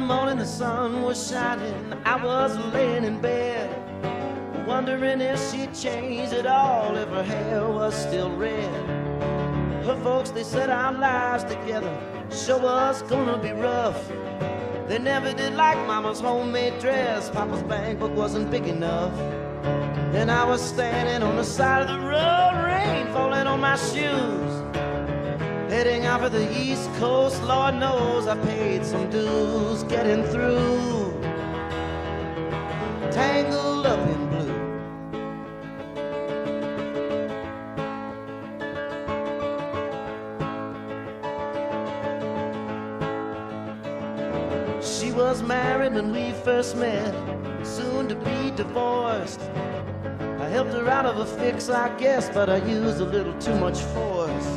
one morning the sun was shining, I was laying in bed, wondering if she'd changed at all, if her hair was still red. Her folks, they said our lives together sure was gonna be rough. They never did like Mama's homemade dress, Papa's bank book wasn't big enough. And I was standing on the side of the road, rain falling on my shoes, heading out for the East Coast. Lord knows I paid some dues getting through. Tangled up in blue. She was married when we first met, soon to be divorced. I helped her out of a fix, I guess, but I used a little too much force.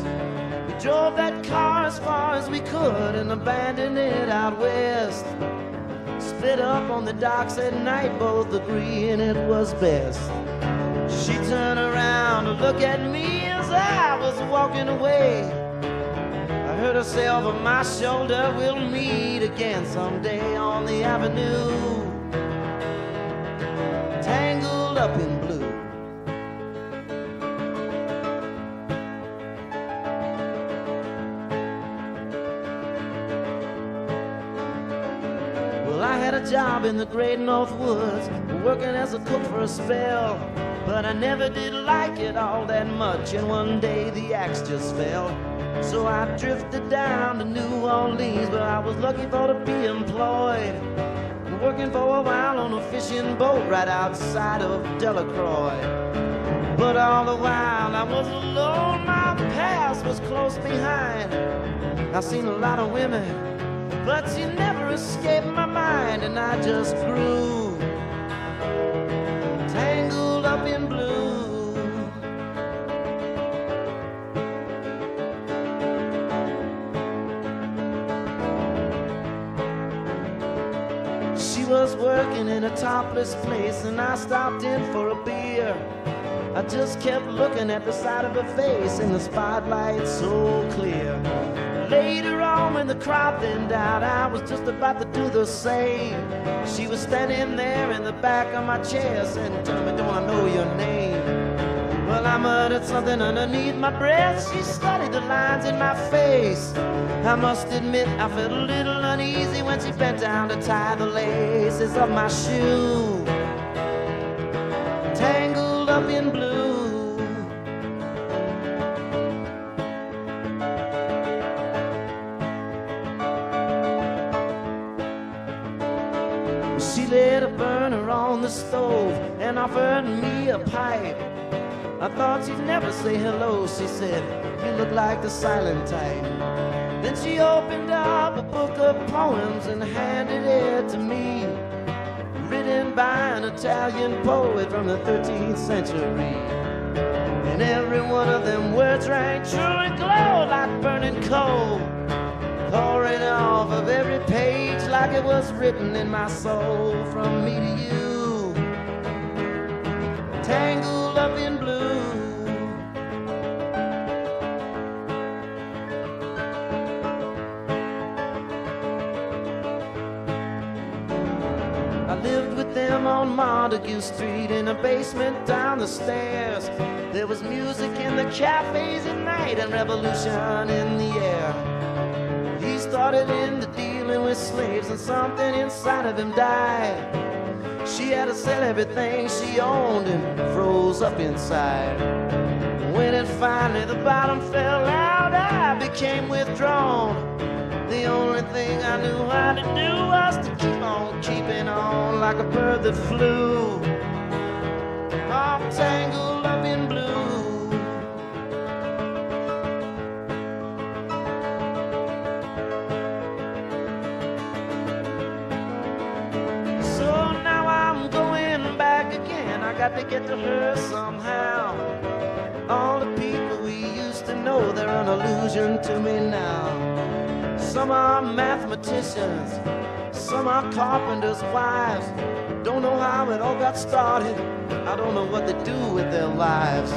We drove that car as far as we could and abandoned it out west. Split up on the docks at night, both agreeing it was best. She turned around to look at me as I was walking away. I heard her say over my shoulder, we'll meet again someday on the avenue. Tangled up in blue. I had a job in the great North Woods, working as a cook for a spell, but I never did like it all that much, and one day the axe just fell. So I drifted down to New Orleans, where I was lucky for to be employed, working for a while on a fishing boat right outside of Delacroix. But all the while I was alone, my past was close behind. I've seen a lot of women, but she never escaped my mind, and I just grew tangled up in blue. She was working in a topless place, and I stopped in for a beer. I just kept looking at the side of her face in the spotlight so clear. Later on when the crowd thinned out, I was just about to do the same. She was standing there in the back of my chair saying, "Tell me, don't I know your name?" Well, I muttered something underneath my breath. She studied the lines in my face. I must admit I felt a little uneasy when she bent down to tie the laces of my shoe. Tangled up in blue. She lit a burner on the stove and offered me a pipe. I thought she'd never say hello. She said, "You look like the silent type." Then she opened up a book of poems and handed it to me, written by an Italian poet from the 13th century. And every one of them words rang true and glowed like burning coal, pouring off of every page like it was written in my soul. From me to you, tangled up in blue. I lived with them on Montague Street in a basement down the stairs. There was music in the cafes at night and revolution in the air. He started into dealing with slaves and something inside of him died. She had to sell everything she owned and froze up inside. When it finally the bottom fell out, I became withdrawn. The only thing I knew how to do was to keep on keeping on like a bird that flew. I'm tangled up in blue. So now I'm going back again. I got to get to her somehow. All the people we used to know, they're an illusion to me now. Some are mathematicians, some are carpenters' wives. Don't know how it all got started. I don't know what they do with their lives.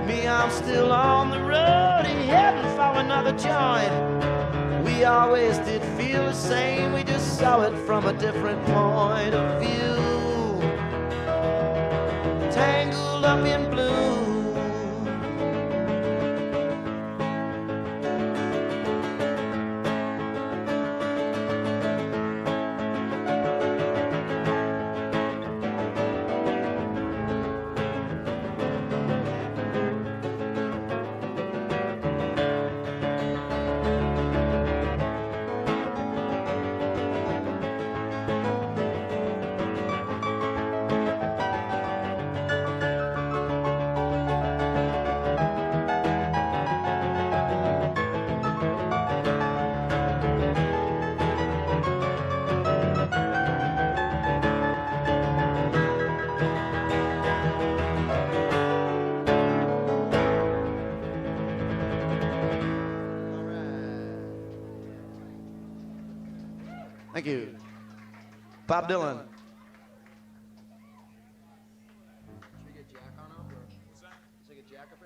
Me, I'm still on the road, heading for another joint. We always did feel the same, we just saw it from a different point of view. Tangled up in blue. Thank you. Bob Dylan.